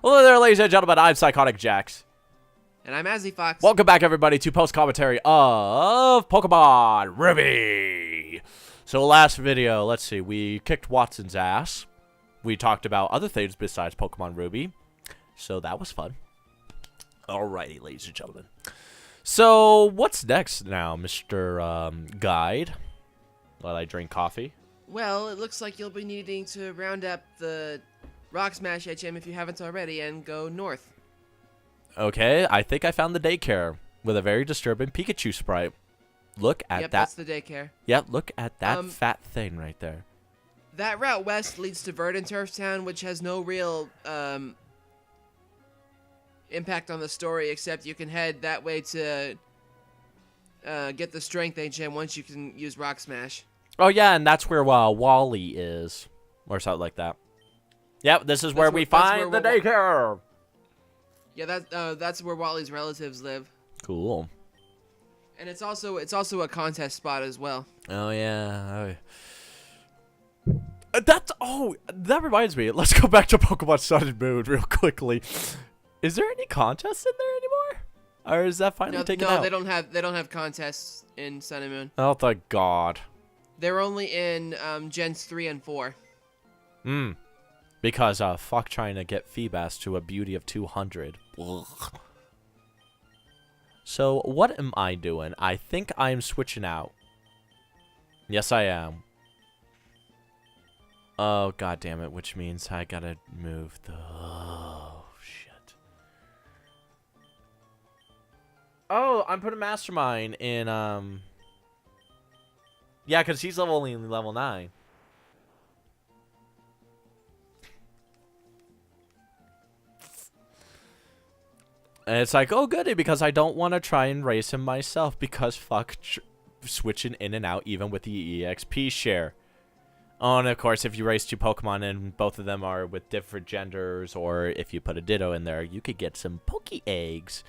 Hello there, ladies and gentlemen. I'm PsychoticGex. And I'm Azzy Fox. Welcome back, everybody, to post-commentary of Pokemon Ruby. So last video, let's see, we kicked Watson's ass. We talked about other things besides Pokemon Ruby. So that was fun. Alrighty, ladies and gentlemen. So what's next now, Mr. Guide? While I drink coffee. Well, it looks like you'll be needing to round up the Rock Smash HM if you haven't already and go north. Okay, I think I found the daycare with a very disturbing Pikachu sprite. Look at that. That's the daycare. Yep, look at that fat thing right there. That route west leads to Verdant Turf Town, which has no real impact on the story, except you can head that way to get the Strength HM once you can use Rock Smash. Oh, yeah, and that's where Wally is, or something like that. Yep, this is where we find the daycare. Yeah, that's where Wally's relatives live. Cool. And it's also a contest spot as well. Oh, yeah. That reminds me. Let's go back to Pokemon Sun and Moon real quickly. Is there any contests in there anymore? Or is that finally taken out? No, they don't have contests in Sun and Moon. Oh, thank God. They're only in Gens 3 and 4. Because fuck trying to get Feebas to a beauty of 200. Ugh. So what am I doing? I think I'm switching out. Yes, I am. Oh, God damn it, which means I gotta move the... Oh, shit. Oh, I'm putting Mastermind in, Yeah, because he's only level 9. And it's like, oh, goody, because I don't want to try and race him myself, because fuck switching in and out even with the EXP share. Oh, and of course, if you race 2 Pokemon and both of them are with different genders, or if you put a Ditto in there, you could get some Poke Eggs.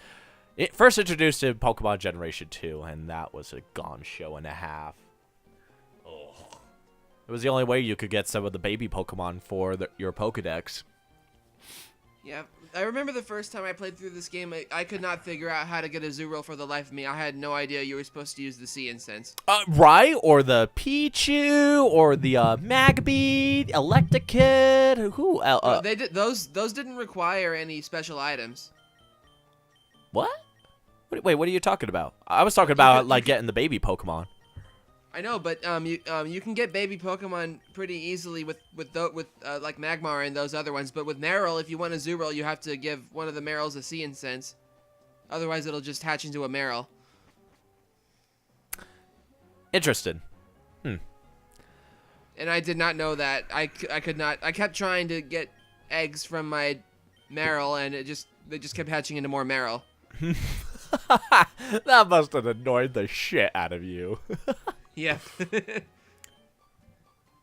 It first introduced in Pokemon Generation 2, and that was a gone show and a half. Ugh. It was the only way you could get some of the baby Pokemon for your Pokedex. Yeah, I remember the first time I played through this game, I could not figure out how to get a Zooral for the life of me. I had no idea you were supposed to use the Sea Incense. Right? Or the Pichu, or the Magby, Electakid, who? No, they did those didn't require any special items. What? Wait, what are you talking about? I was talking about like getting the baby Pokemon. I know, but you can get baby Pokemon pretty easily with like Magmar and those other ones. But with Marill, if you want a Zooral, you have to give one of the Marills a Sea Incense. Otherwise, it'll just hatch into a Marill. Interesting. And I did not know that. I could not. I kept trying to get eggs from my Marill, and they just kept hatching into more Marill. That must have annoyed the shit out of you. Yeah.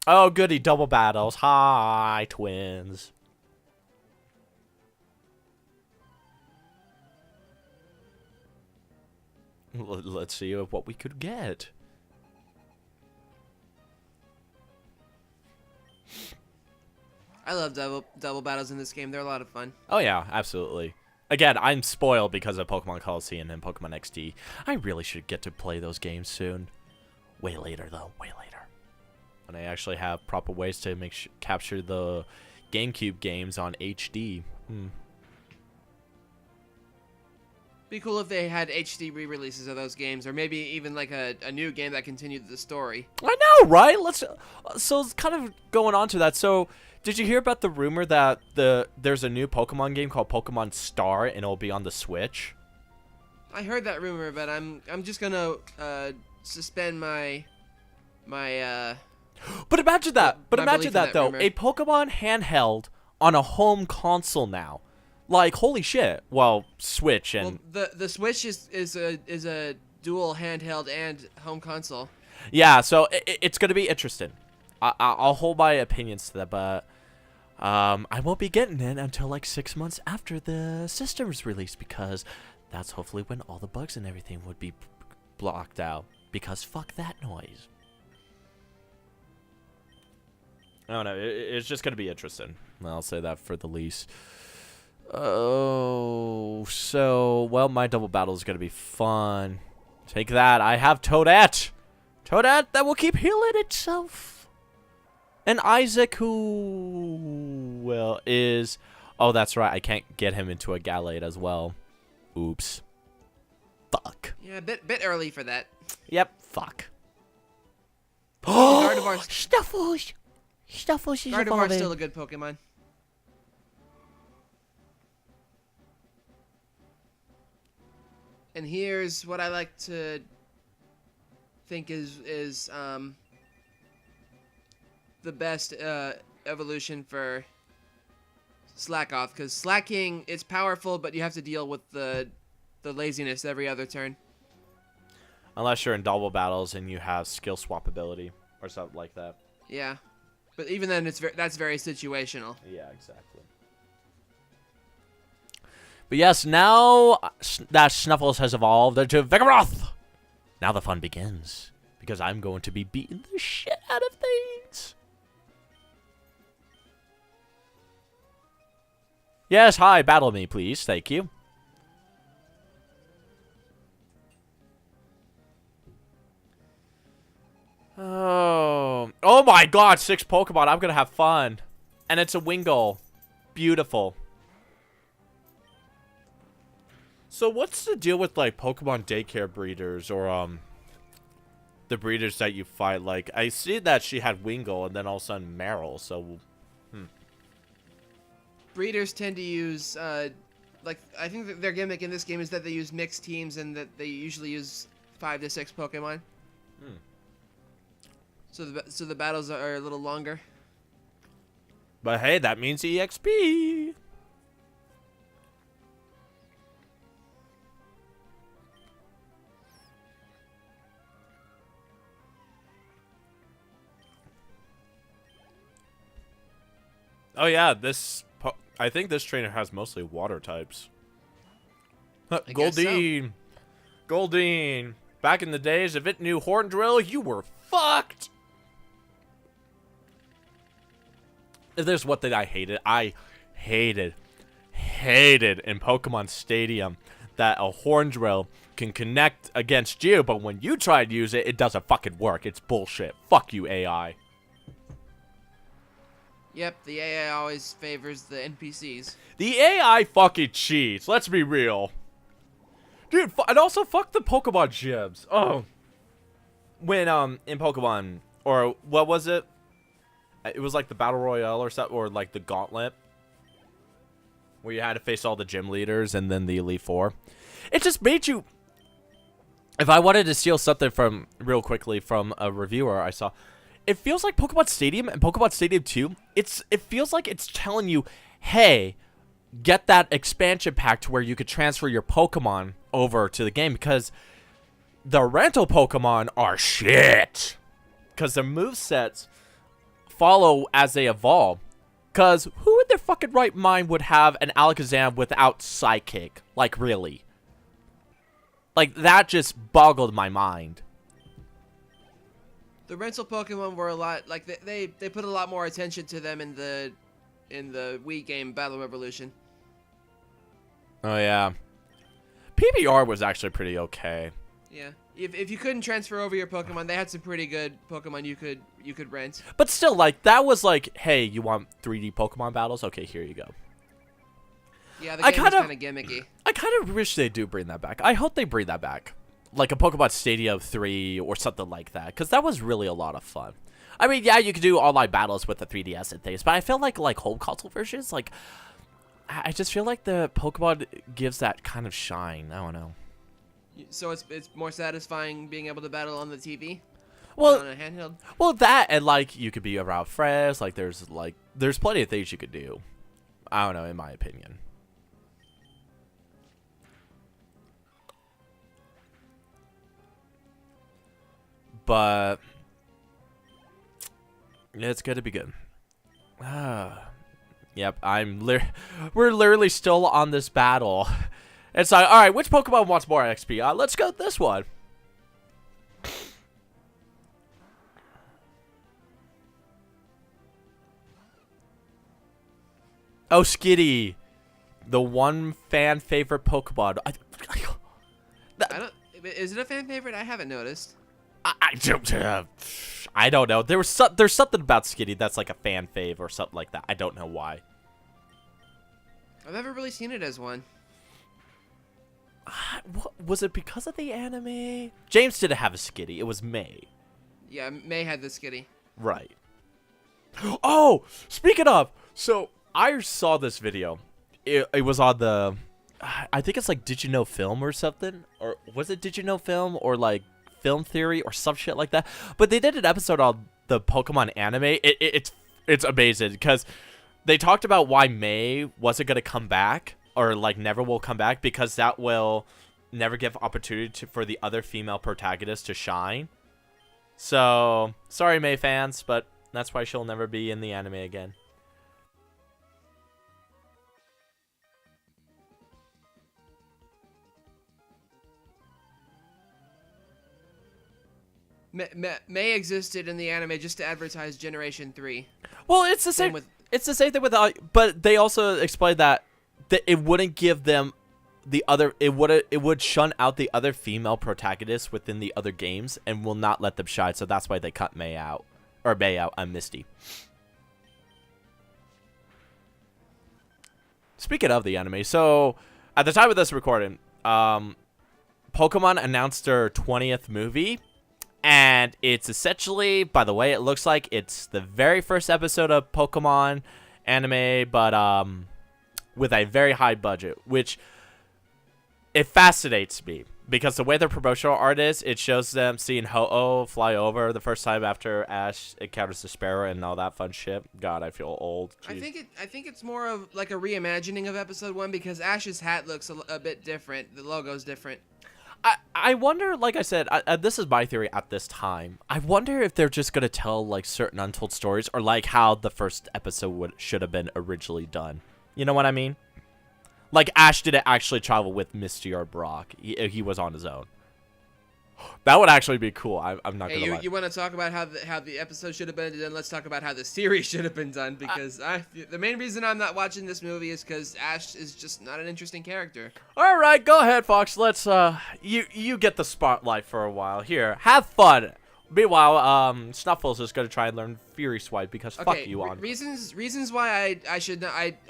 Oh, goody, double battles. Hi, twins. Let's see what we could get. I love double battles in this game. They're a lot of fun. Oh, yeah, absolutely. Again, I'm spoiled because of Pokemon Coliseum and Pokemon XD. I really should get to play those games soon. Way later, though. Way later. When I actually have proper ways to capture the GameCube games on HD. Be cool if they had HD re-releases of those games, or maybe even like a new game that continued the story. I know, right? So it's kind of going on to that. So, did you hear about the rumor that there's a new Pokemon game called Pokemon Star, and it'll be on the Switch? I heard that rumor, but I'm just gonna suspend my But imagine that. But imagine that though. Rumor. A Pokemon handheld on a home console now. Like, holy shit. Well, Switch and the Switch is a dual handheld and home console. Yeah, so it's going to be interesting. I'll hold my opinions to that, but I won't be getting it until like 6 months after the system's released, because that's hopefully when all the bugs and everything would be blocked out. Because fuck that noise. I don't know. It's just going to be interesting. I'll say that for the least. Oh, so, well, my double battle is going to be fun. Take that. I have Toadette. Toadette that will keep healing itself. And Isaac, who, well, is... Oh, that's right. I can't get him into a Gallade as well. Oops. Fuck. Yeah, a bit early for that. Yep, fuck. Gardevoir's Snuffles! Snuffles is Gardevoir's still a good Pokemon. And here's what I like to think is the best evolution for Slack Off, because slacking is powerful, but you have to deal with the laziness every other turn. Unless you're in double battles and you have skill swap ability or something like that. Yeah, but even then, that's very situational. Yeah, exactly. But yes, now that Snuffles has evolved into Vigoroth, now the fun begins. Because I'm going to be beating the shit out of things. Yes, hi, battle me, please. Thank you. Oh my god, 6 Pokemon. I'm going to have fun. And it's a Wingull. Beautiful. So what's the deal with, like, Pokemon daycare breeders or, the breeders that you fight? Like, I see that she had Wingull and then all of a sudden Meryl, so... Breeders tend to use, like, I think that their gimmick in this game is that they use mixed teams and that they usually use 5 to 6 Pokemon. So the battles are a little longer. But hey, that means EXP! Oh yeah, I think this trainer has mostly water types. Goldeen! Goldeen! Back in the days, if it knew Horn Drill, you were fucked! If there's one thing I hated in Pokemon Stadium, that a Horn Drill can connect against you, but when you try to use it, it doesn't fucking work. It's bullshit. Fuck you, AI. Yep, the AI always favors the NPCs. The AI fucking cheats. Let's be real. Dude, and also fuck the Pokemon gyms. Oh. When, in Pokemon, or what was it? It was like the Battle Royale or something, or like the Gauntlet. Where you had to face all the gym leaders and then the Elite Four. It just made you... If I wanted to steal something from, real quickly, from a reviewer I saw... It feels like Pokemon Stadium and Pokemon Stadium 2, it feels like it's telling you, hey, get that expansion pack to where you could transfer your Pokemon over to the game, because the rental Pokemon are shit. Because their movesets follow as they evolve. Because who in their fucking right mind would have an Alakazam without Psychic? Like, really? Like, that just boggled my mind. The rental Pokemon were a lot like they put a lot more attention to them in the Wii game Battle Revolution. Oh yeah, PBR was actually pretty okay. Yeah, if you couldn't transfer over your Pokemon, they had some pretty good Pokemon you could rent. But still, like, that was like, hey, you want 3D Pokemon battles? Okay, here you go. Yeah, the game was kind of gimmicky. I kind of wish they do bring that back. I hope they bring that back. Like a Pokemon Stadium 3 or something like that. Because that was really a lot of fun. I mean, yeah, you could do online battles with the 3DS and things. But I feel like home console versions, like... I just feel like the Pokemon gives that kind of shine. I don't know. So it's more satisfying being able to battle on the TV? Well, on a handheld? Well, that and, like, you could be around friends. Like, there's plenty of things you could do. I don't know, in my opinion. But it's gonna be good. Yep, we're literally still on this battle. It's like, all right, which Pokemon wants more XP? Let's go with this one. Oh, Skitty. the one fan favorite Pokemon. I don't. Is it a fan favorite? I haven't noticed. I don't know. There's something about Skitty that's like a fan fave or something like that. I don't know why. I've never really seen it as one. What, was it because of the anime? James didn't have a Skitty. It was May. Yeah, May had the Skitty. Right. Oh, speaking of, so I saw this video. It was on the, I think it's like Did You Know Film or something, or was it Did You Know Film or like Film Theory or some shit like that. But they did an episode on the Pokemon anime. It's amazing because they talked about why May wasn't gonna come back or like never will come back because that will never give opportunity for the other female protagonists to shine. So sorry, May fans, but that's why she'll never be in the anime again. May existed in the anime just to advertise Generation 3. Well, it's the same. It's the same thing with, but they also explained that it wouldn't give them the other. It would shun out the other female protagonists within the other games and will not let them shine. So that's why they cut May out, or May out. I'm Misty. Speaking of the anime, so at the time of this recording, Pokemon announced their 20th movie. And it's essentially, by the way it looks like, it's the very first episode of Pokemon anime, but with a very high budget, which it fascinates me because the way their promotional art is, it shows them seeing Ho-Oh fly over the first time after Ash encounters the Sparrow and all that fun shit. God, I feel old. Jeez. I think it's more of like a reimagining of episode 1 because Ash's hat looks a bit different. The logo's different. I wonder, like I said, this is my theory at this time. I wonder if they're just going to tell, like, certain untold stories or, like, how the first episode should have been originally done. You know what I mean? Like, Ash didn't actually travel with Misty or Brock. He was on his own. That would actually be cool. I'm not going to lie. You want to talk about how the episode should have been done? Let's talk about how the series should have been done because the main reason I'm not watching this movie is because Ash is just not an interesting character. All right, go ahead, Fox. Let's you get the spotlight for a while. Here, have fun. Meanwhile, Snuffles is going to try and learn Fury Swipe because fuck you on. Reasons why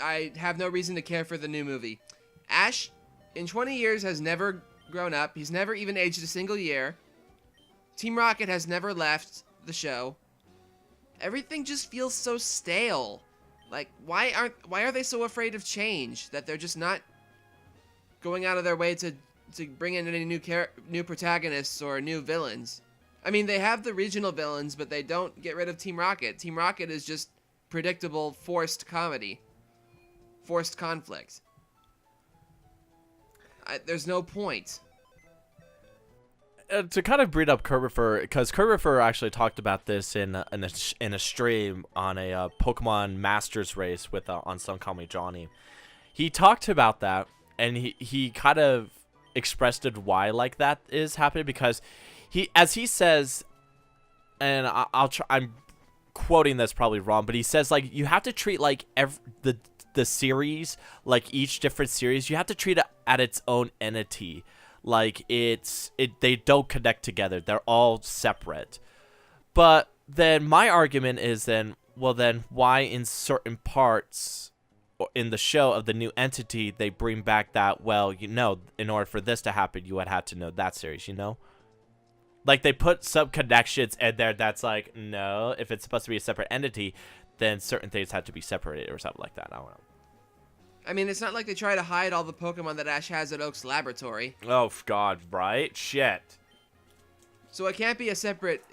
I have no reason to care for the new movie. Ash, in 20 years, has never grown up. He's never even aged a single year. Team Rocket has never left the show. Everything just feels so stale. Like, why are they so afraid of change that they're just not going out of their way to bring in any new protagonists or new villains? I mean, they have the regional villains, but they don't get rid of Team Rocket. Team Rocket is just predictable, forced comedy. Forced conflict. There's no point. To kind of bring up Kurt Refer, because Kurt Refer actually talked about this in a stream on a Pokemon Masters race with on Some Call Me Johnny. He talked about that, and he kind of expressed it why like that is happening because as he says, and I'm quoting this probably wrong, but he says like you have to treat like the series, like each different series, you have to treat it at its own entity. Like they don't connect together. They're all separate. But then my argument is then why in certain parts in the show of the new entity they bring back that, well, you know, in order for this to happen, you would have to know that series, you know? Like they put some connections in there that's like, no, if it's supposed to be a separate entity, then certain things have to be separated or something like that. I don't know. I mean, it's not like they try to hide all the Pokemon that Ash has at Oak's laboratory. Oh, God, right? Shit. So it can't be a separate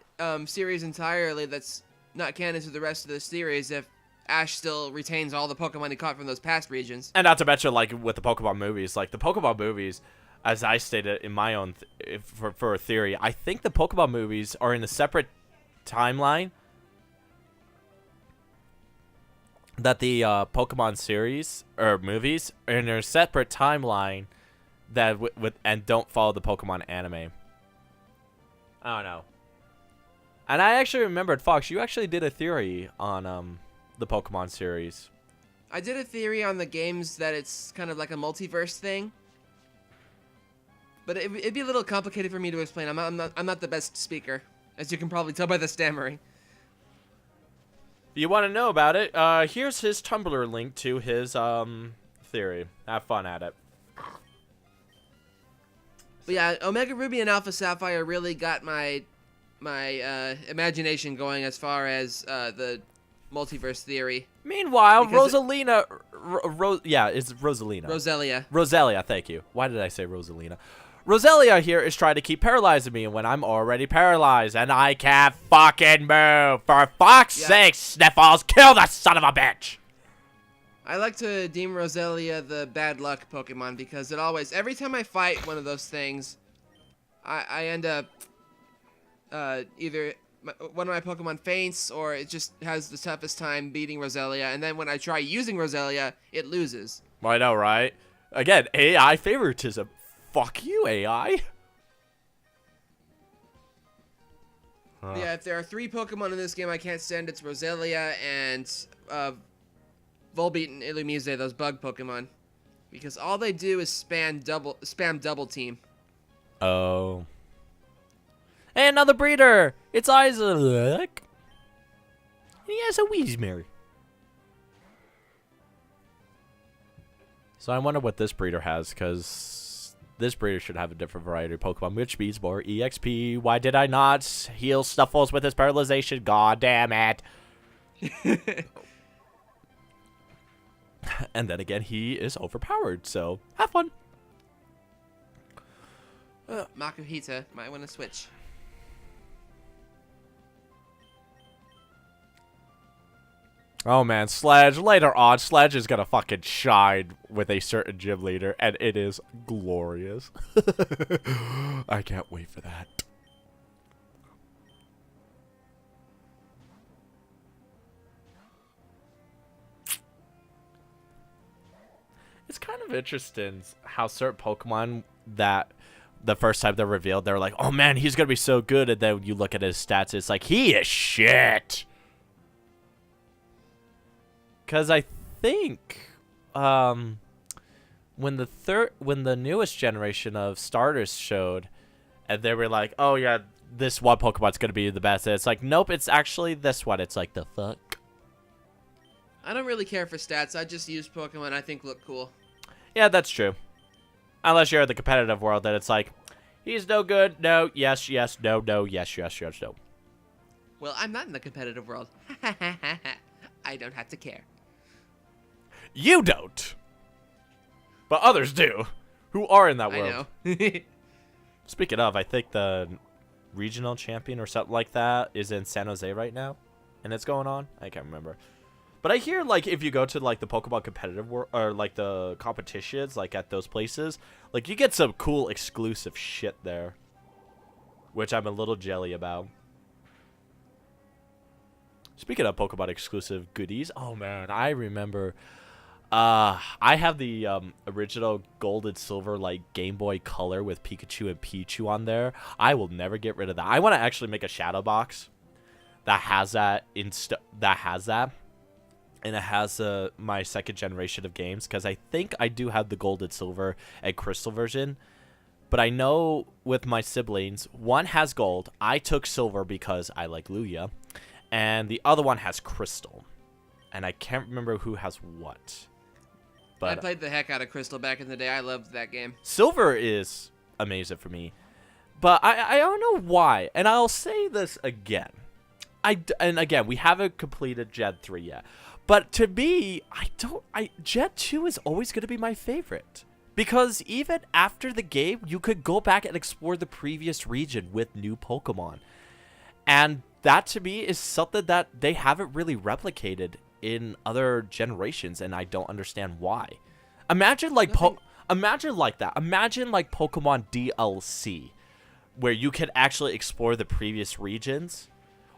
series entirely that's not canon to the rest of the series if Ash still retains all the Pokemon he caught from those past regions. And not to mention, like, with the Pokemon movies, like, the Pokemon movies, as I stated in my own, for a theory, I think the Pokemon movies are in a separate timeline that the Pokemon series or movies are in a separate timeline that and don't follow the Pokemon anime. I don't know. And I actually remembered, Fox, you actually did a theory on the Pokemon series. I did a theory on the games that it's kind of like a multiverse thing. But it'd be a little complicated for me to explain. I'm not the best speaker, as you can probably tell by the stammering. You want to know about it? Here's his Tumblr link to his theory. Have fun at it. But yeah, Omega Ruby and Alpha Sapphire really got my imagination going as far as the multiverse theory. Meanwhile, Rosalina, it's Rosalina. Roselia, thank you. Why did I say Rosalina? Roselia here is trying to keep paralyzing me when I'm already paralyzed and I can't fucking move. For fuck's sake, Sniffles, kill the son of a bitch! I like to deem Roselia the bad luck Pokemon because it always, every time I fight one of those things, I end up either one of my Pokemon faints or it just has the toughest time beating Roselia, and then when I try using Roselia, it loses. Well, I know, right? Again, AI favoritism. Fuck you, AI. Yeah, if there are 3 Pokemon in this game I can't stand, it's Roselia and Volbeat and Illumise, those bug Pokemon. Because all they do is spam double team. Oh. Hey, another breeder! It's Isaac! He has a Wheezemere. So I wonder what this breeder has, because this breeder should have a different variety of Pokemon, which means more EXP. Why did I not heal Snuffles with his paralyzation? God damn it. And then again, he is overpowered, so have fun. Makuhita might want to switch. Oh man, Sledge. Later on, Sledge is gonna fucking shine with a certain gym leader, and it is glorious. I can't wait for that. It's kind of interesting how certain Pokemon that the first time they're revealed, they're like, oh man, he's gonna be so good, and then you look at his stats, it's like, he is shit. Because I think when the newest generation of starters showed, and they were like, oh yeah, this one Pokemon's gonna be the best, and it's like, nope, it's actually this one. It's like, the fuck? I don't really care for stats. I just use Pokemon I think look cool. Yeah, that's true. Unless you're in the competitive world, then it's like, he's no good, no, yes, yes, no, no, yes, yes, yes, no. Well, I'm not in the competitive world. I don't have to care. You don't. But others do, who are in that world. I know. Speaking of, I think the regional champion or something like that is in San Jose right now, and it's going on. I can't remember. But I hear, like, if you go to, like, the Pokemon competitive world, or, like, the competitions, like, at those places, like, you get some cool exclusive shit there, which I'm a little jelly about. Speaking of Pokemon exclusive goodies, oh, man, I remember... I have the original Gold and Silver, like, Game Boy Color with Pikachu and Pichu on there. I will never get rid of that. I want to actually make a shadow box that has that and it has my second generation of games, because I think I do have the Gold and Silver and Crystal version. But I know with my siblings, one has Gold. I took Silver because I like Lugia, and the other one has Crystal, and I can't remember who has what. But I played the heck out of Crystal back in the day. I loved that game. Silver is amazing for me. But I don't know why. And I'll say this again. And again, we haven't completed Gen 3 yet. But to me, Gen 2 is always going to be my favorite. Because even after the game, you could go back and explore the previous region with new Pokemon. And that to me is something that they haven't really replicated in other generations, and I don't understand why. Imagine like imagine like that. Imagine like Pokemon DLC, where you could actually explore the previous regions,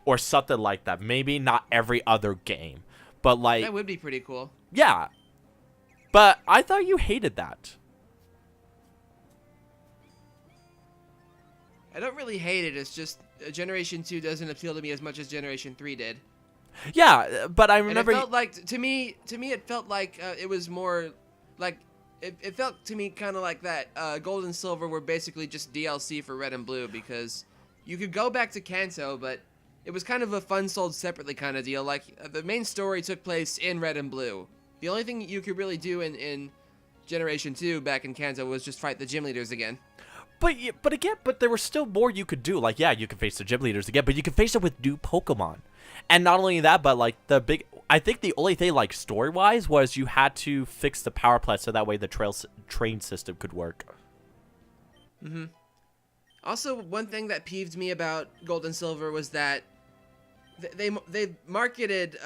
or something like that. Maybe not every other game, but like that would be pretty cool. Yeah, but I thought you hated that. I don't really hate it. It's just Generation 2 doesn't appeal to me as much as Generation 3 did. Yeah, but I And remember. it felt like to me it felt like it was more like it felt to me kind of like that Gold and Silver were basically just DLC for Red and Blue, because you could go back to Kanto, but it was kind of a fun sold separately kind of deal. Like the main story took place in Red and Blue. The only thing you could really do in Generation 2 back in Kanto was just fight the gym leaders again. But there was still more you could do. Like, yeah, you could face the gym leaders again, but you could face them with new Pokemon. And not only that, but like I think the only thing like story-wise was you had to fix the power plant so that way the train system could work. Mm-hmm. Also, one thing that peeved me about Gold and Silver was that they marketed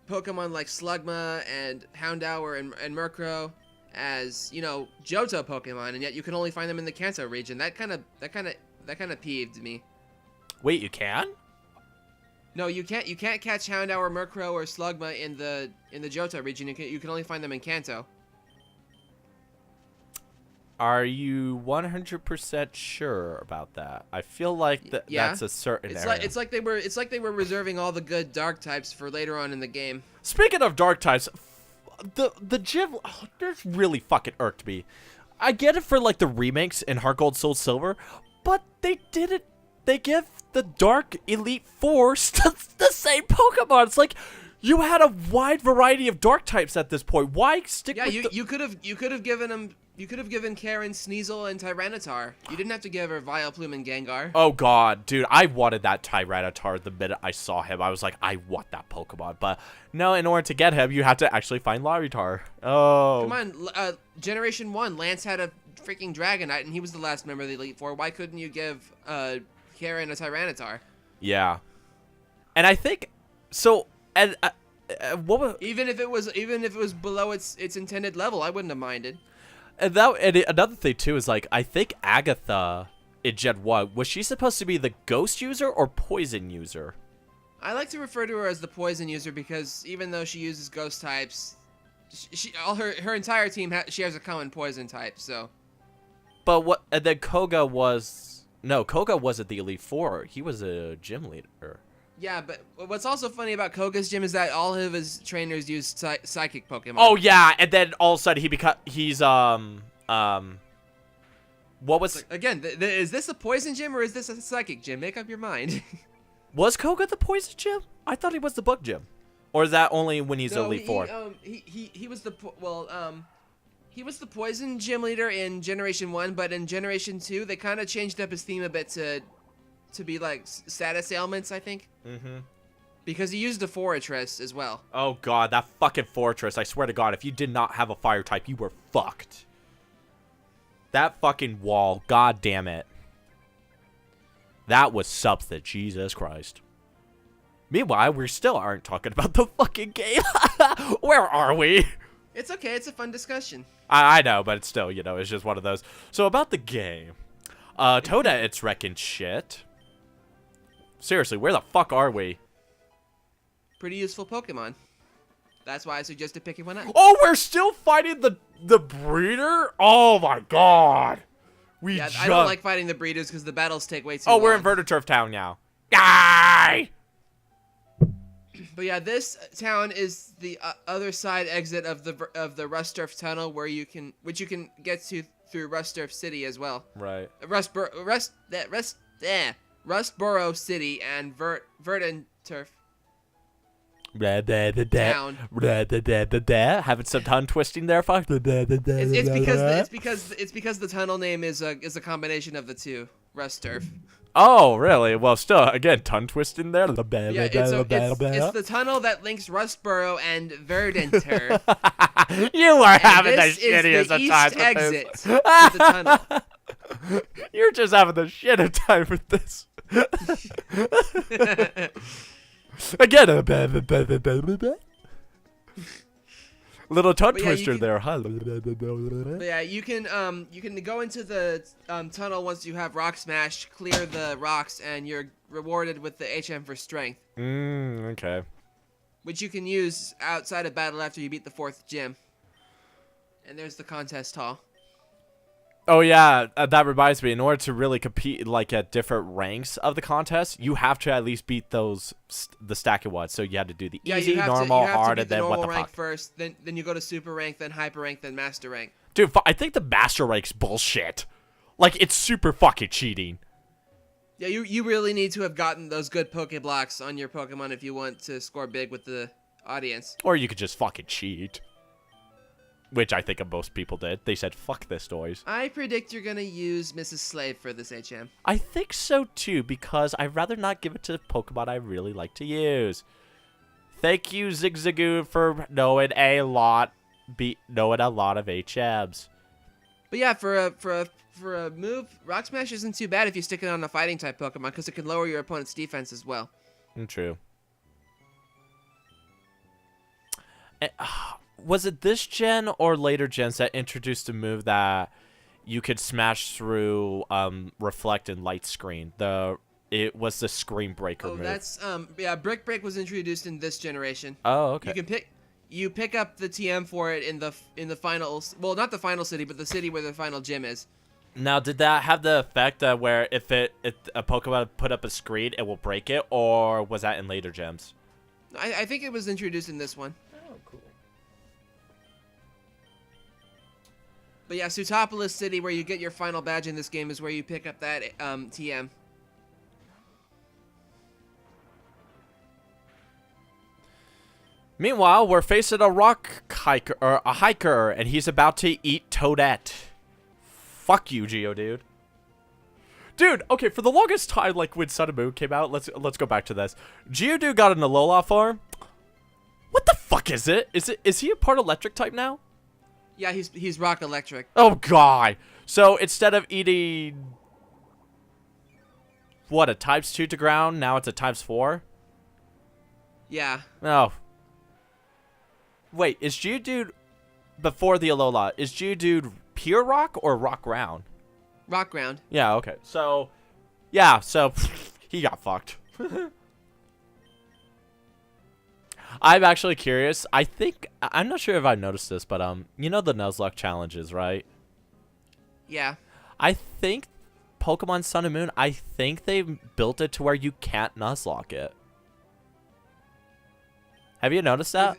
Pokemon like Slugma and Houndour and Murkrow as, you know, Johto Pokemon, and yet you can only find them in the Kanto region. That kind of peeved me. Wait, you can? No, you can't. You can't catch Houndour, Murkrow, or Slugma in the Johto region. You can only find them in Kanto. Are you 100% sure about that? I feel like that's a certain area. It's like they were reserving all the good dark types for later on in the game. Speaking of dark types, the gym, this really fucking irked me. I get it for like the remakes in Heart Gold, Soul Silver, but they didn't. They give the Dark Elite Four the same Pokemon. It's like you had a wide variety of dark types at this point. Why stick? Yeah, you could have given them. You could have given Karen Sneasel and Tyranitar. You didn't have to give her Vileplume and Gengar. Oh god, dude, I wanted that Tyranitar the minute I saw him. I was like, I want that Pokemon. But no, in order to get him, you have to actually find Larvitar. Oh. Come on, Generation 1, Lance had a freaking Dragonite, and he was the last member of the Elite Four. Why couldn't you give Karen a Tyranitar? Yeah. And I think so. And what was, even if it was below its intended level, I wouldn't have minded. And another thing too is like I think Agatha in Gen 1 was she supposed to be the ghost user or poison user? I like to refer to her as the poison user because even though she uses ghost types, her entire team shares a common poison type. So. But what? And then Koga wasn't the Elite Four. He was a gym leader. Yeah, but what's also funny about Koga's gym is that all of his trainers use psychic Pokemon. Oh yeah, and then all of a sudden he's what was again? Is this a poison gym or is this a psychic gym? Make up your mind. Was Koga the poison gym? I thought he was the bug gym, or is that only when he's Elite Four? He was the he was the poison gym leader in Generation 1, but in Generation 2 they kind of changed up his theme a bit to be like status ailments, I think. Mm-hmm. Because he used the Fortress as well. Oh god, that fucking Fortress! I swear to God, if you did not have a fire type, you were fucked. That fucking wall, god damn it. That was something, Jesus Christ. Meanwhile, we still aren't talking about the fucking game. Where are we? It's okay, it's a fun discussion. I know, but it's still, you know, it's just one of those. So about the game. Toda, it's wrecking shit. Seriously, where the fuck are we? Pretty useful Pokemon. That's why I suggested picking one up. Oh, we're still fighting the breeder? Oh my god. I don't like fighting the breeders because the battles take way too long. Oh, we're in Vertiturf Town now. Guy! But yeah, this town is the other side exit of the Rustturf Tunnel, which you can get to through Rustturf City as well. Right. Rustboro City and Vertiturf Town. Having some tongue twisting there, fuck. It's because the tunnel name is a combination of the two. Rustturf. Oh, really? Well, still, again, tongue twisting there. Yeah, it's the tunnel that links Rustboro and Vertiturf. You are having the shittiest of times with exit to the tunnel. You're just having the shit of time with this. Again, little tongue twister there, huh? But yeah, you can go into the tunnel once you have Rock Smash, clear the rocks, and you're rewarded with the HM for Strength. Okay. Which you can use outside of battle after you beat the 4th gym. And there's the contest hall. Oh yeah, that reminds me. In order to really compete like at different ranks of the contest, you have to at least beat those the stack of ones. So you had to do the easy, normal, hard, and then what the rank fuck. first. Then you go to super rank, then hyper rank, then master rank. Dude, I think the master rank's bullshit. Like it's super fucking cheating. Yeah, you really need to have gotten those good Pokeblocks on your Pokemon if you want to score big with the audience. Or you could just fucking cheat. Which I think most people did. They said, fuck this noise. I predict you're going to use Mrs. Slave for this HM. I think so too, because I'd rather not give it to Pokemon I really like to use. Thank you, Zigzagoon, for knowing a lot of HMs. But yeah, for a move, Rock Smash isn't too bad if you stick it on a fighting type Pokemon, because it can lower your opponent's defense as well. True. Was it this gen or later gens that introduced a move that you could smash through reflect and light screen? It was the screen breaker move. That's yeah, Brick Break was introduced in this generation. Oh, okay. You pick up the TM for it in the finals. Well, not the final city, but the city where the final gym is. Now, did that have the effect where if a Pokemon put up a screen, it will break it, or was that in later gems? I think it was introduced in this one. Oh, cool. But yeah, Sutopolis City, where you get your final badge in this game, is where you pick up that TM. Meanwhile, we're facing a hiker, and he's about to eat Toadette. Fuck you, Geodude. Dude, okay, for the longest time, like when Sun and Moon came out, let's go back to this. Geodude got an Alola form. What the fuck is it? Is he a part electric type now? Yeah, he's rock electric. Oh god. So instead of eating what, a ×2 to ground, now it's a ×4? Yeah. Oh. Wait, is Geodude before the Alola, is Geodude pure rock or rock ground? Rock ground. Yeah, okay. So yeah, so he got fucked. I'm actually curious. I'm not sure if I noticed this, but you know the Nuzlocke challenges, right? Yeah. I think Pokemon Sun and Moon, I think they built it to where you can't Nuzlocke it. Have you noticed that?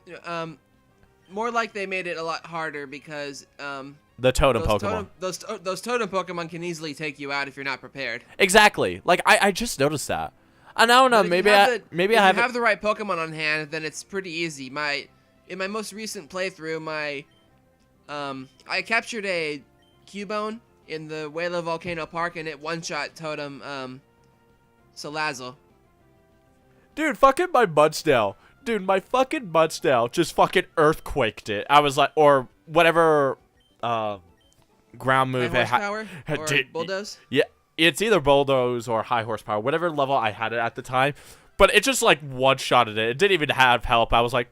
More like they made it a lot harder because the totem Pokemon. Those totem Pokemon can easily take you out if you're not prepared. Exactly. Like I just noticed that. And I don't know, maybe I have the right Pokemon on hand, then it's pretty easy. In my most recent playthrough, I captured a Cubone in the Wayla Volcano Park, and it one-shot totem Salazzle. Dude, fucking my Mudsdale. Dude, my fucking Mudsdale just fucking earthquaked it. I was like, or whatever ground move High horsepower or bulldoze? Yeah, it's either bulldoze or high horsepower, whatever level I had it at the time. But it just like one-shotted it. It didn't even have help. I was like,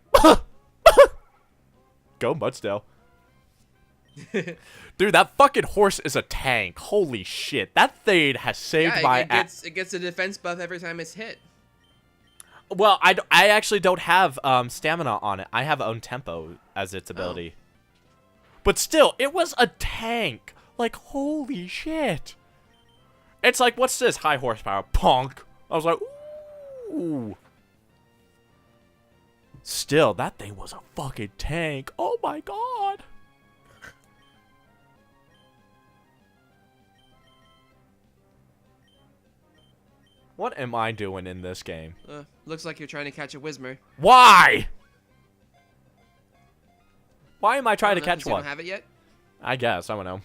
go Mudsdale. Dude, that fucking horse is a tank. Holy shit. That thing has saved my ass. It gets a defense buff every time it's hit. Well, I actually don't have stamina on it. I have own tempo as its ability. But still, it was a tank. Like, holy shit. It's like, what's this? High horsepower. Punk. I was like, ooh. Still, that thing was a fucking tank. Oh my god. What am I doing in this game? Looks like you're trying to catch a Whismur. Why? Why am I trying to catch one? You don't have it yet? I guess. I don't know.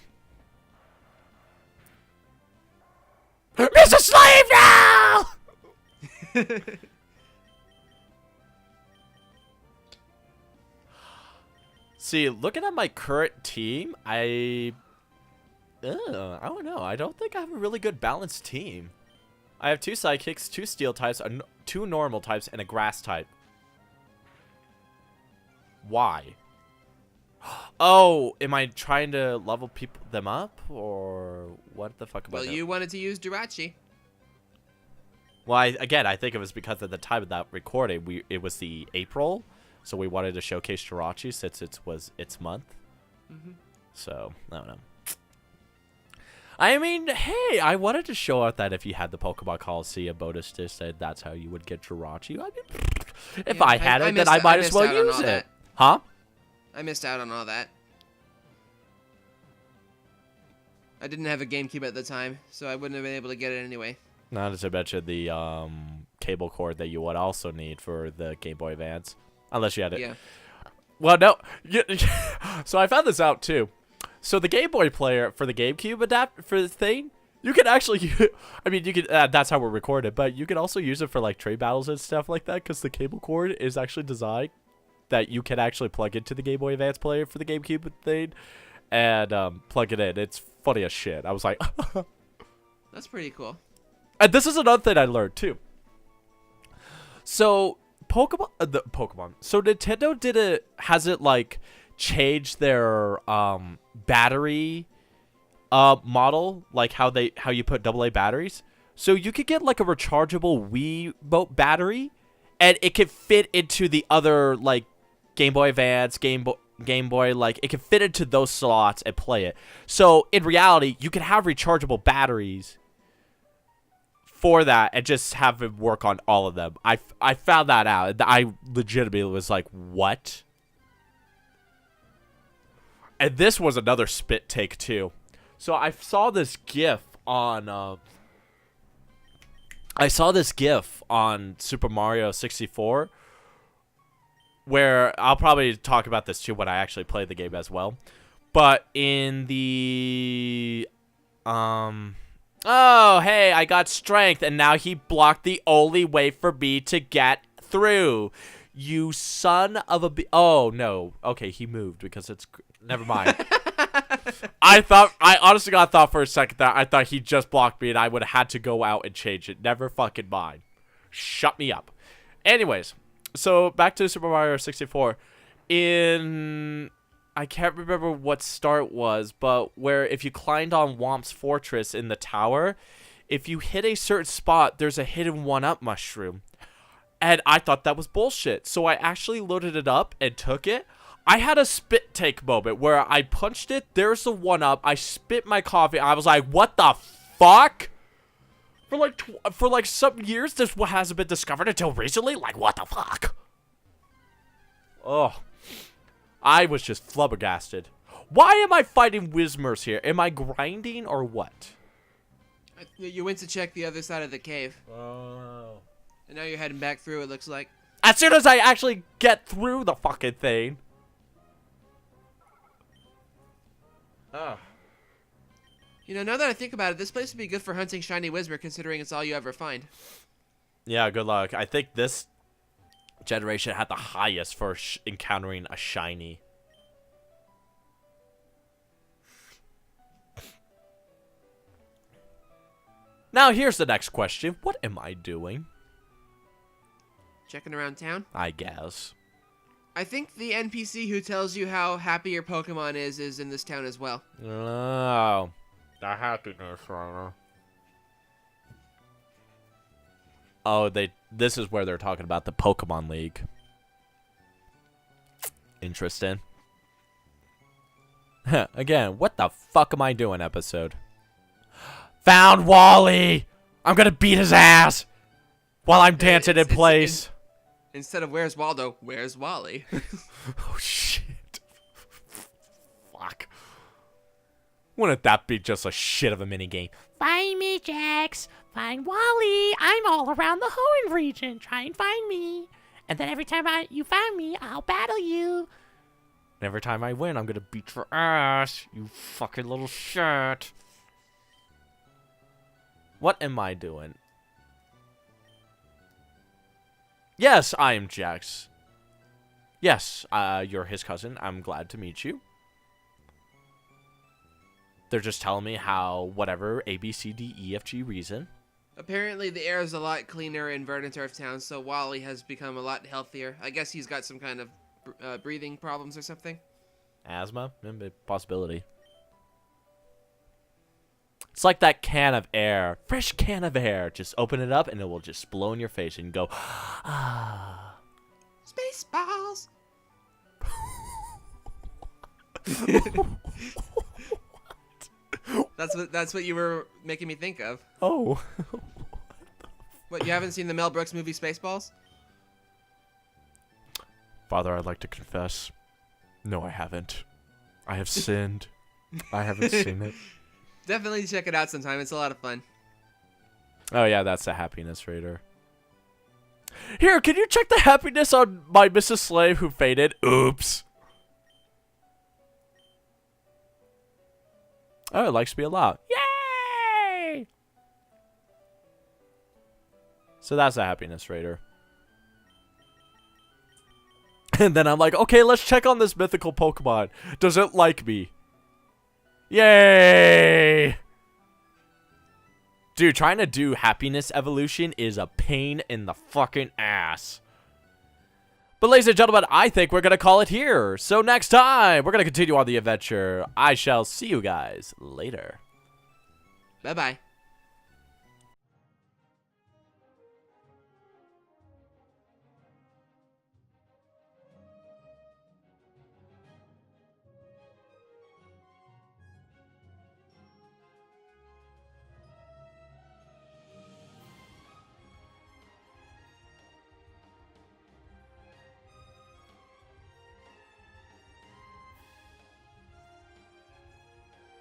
Mr. Slave now! See, looking at my current team, I don't know. I don't think I have a really good balanced team. I have 2 Psychics, 2 Steel types, 2 normal types, and a Grass type. Why? Oh, am I trying to level them up? Or what the fuck about that? Well, you wanted to use Jirachi. Well, again, I think it was because at the time of that recording, it was the April, so we wanted to showcase Jirachi since it was its month. Mm-hmm. So, I don't know. I mean, hey, I wanted to show out that if you had the Pokemon Coliseum bonus disc, that that's how you would get Jirachi. I mean, if I had it, then I might as well use it. Huh? I missed out on all that. I didn't have a GameCube at the time, so I wouldn't have been able to get it anyway. Not to mention the cable cord that you would also need for the Game Boy Advance, unless you had it. Yeah. Well, no. So I found this out too. So the Game Boy player for the GameCube adapt for the thing, you can actually. I mean, you can. That's how we're recorded, but you can also use it for like trade battles and stuff like that because the cable cord is actually designed that you can actually plug into the Game Boy Advance player for the GameCube thing and plug it in. It's funny as shit. I was like, that's pretty cool. And this is another thing I learned too. So Pokemon. So Nintendo has it like changed their battery model, like how you put AA batteries. So you could get like a rechargeable Wiimote battery, and it could fit into the other like Game Boy Advance, Game Boy, like it can fit into those slots and play it. So in reality, you can have rechargeable batteries for that and just have it work on all of them. I found that out. I legitimately was like, what? And this was another spit take too. So I saw this GIF on Super Mario 64 where I'll probably talk about this too when I actually play the game as well. But in the oh, hey, I got strength, and now he blocked the only way for me to get through. You son of a oh, no. Okay, he moved because it's... Never mind. I honestly thought for a second that I thought he just blocked me and I would have had to go out and change it. Never fucking mind. Shut me up. Anyways, so back to Super Mario 64. I can't remember what start was, but where if you climbed on Whomp's fortress in the tower, if you hit a certain spot, there's a hidden 1-up mushroom. And I thought that was bullshit. So I actually loaded it up and took it. I had a spit take moment where I punched it. There's the 1-up. I spit my coffee. I was like, what the fuck? For like some years, this hasn't been discovered until recently? Like, what the fuck? Oh. I was just flabbergasted. Why am I fighting Whismers here? Am I grinding or what? You went to check the other side of the cave. Oh. And now you're heading back through, it looks like. As soon as I actually get through the fucking thing. Oh. You know, now that I think about it, this place would be good for hunting shiny Whismer, considering it's all you ever find. Yeah, good luck. I think this generation had the highest for encountering a shiny. Now, here's the next question. What am I doing? Checking around town? I guess. I think the NPC who tells you how happy your Pokemon is in this town as well. Oh. The happiness runner. Oh, this is where they're talking about the Pokemon League. Interesting. Again, what the fuck am I doing, episode? Found Wally! I'm gonna beat his ass while I'm dancing in place. Instead of where's Waldo, where's Wally? Oh, shit. Fuck. Wouldn't that be just a shit of a minigame? Find me, Jax. Find Wally. I'm all around the Hoenn region. Try and find me. And then every time you find me, I'll battle you. And every time I win, I'm gonna beat your ass, you fucking little shit. What am I doing? Yes, I am Jax. Yes, you're his cousin. I'm glad to meet you. They're just telling me how, whatever, A, B, C, D, E, F, G reason. Apparently, the air is a lot cleaner in Verdant Earth Town, so Wally has become a lot healthier. I guess he's got some kind of breathing problems or something. Asthma? Possibility. It's like that can of air. Fresh can of air. Just open it up and it will just blow in your face and go, ah. Spaceballs! That's what you were making me think of. Oh. What, you haven't seen the Mel Brooks movie Spaceballs? Father, I'd like to confess. No, I haven't. I have sinned. I haven't seen it. Definitely check it out sometime. It's a lot of fun. Oh, yeah, that's the happiness rater. Here, can you check the happiness on my Mrs. Slave who faded? Oops. Oh, it likes me a lot. Yay! So that's a happiness rater. And then I'm like, okay, let's check on this mythical Pokemon. Does it like me? Yay! Dude, trying to do happiness evolution is a pain in the fucking ass. But ladies and gentlemen, I think we're going to call it here. So next time, we're going to continue on the adventure. I shall see you guys later. Bye-bye.